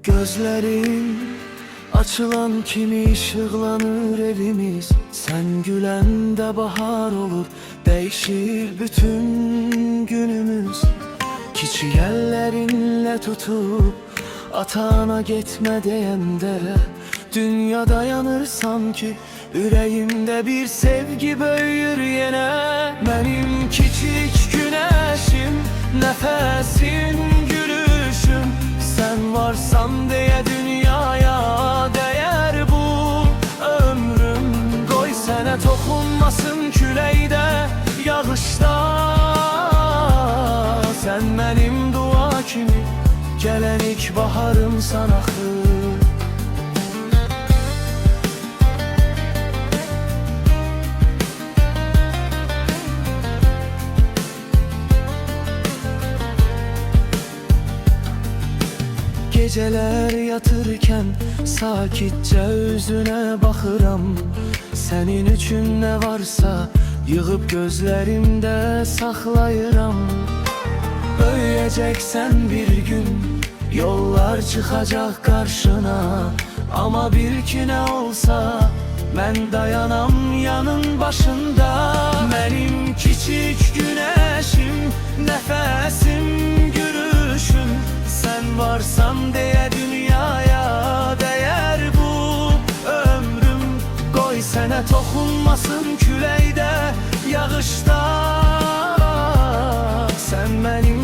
Gözlerin açılan kimi ışıklanır evimiz. Sen gülende bahar olur, değişir bütün günümüz. Kiçik ellerinle tutup atana gitme diyende, dünya dayanır sanki, yüreğimde bir sevgi büyür yine. Benim küçük güneşim, nefesim, gülüşüm, sen varsan diye dünyaya değer bu ömrüm. Koy sene toxunmasın küləkdə, yağışda, sen benim dua kimi, gelen ilk baharımsan axı. Geceler yatırken sakitçe özüne bakıram. Senin üçün ne varsa yığıp gözlerimde saklayıram. Böyüyeceksen bir gün, yollar çıkacak karşına. Ama bir ki ne olsa ben dayanam yanın başında. Benim küçük güneşim, nefesim, gülüşüm, sen varsan diye dünyaya değer bu ömrüm. Koy sene toxunmasın küləkdə, yağışda, sen benim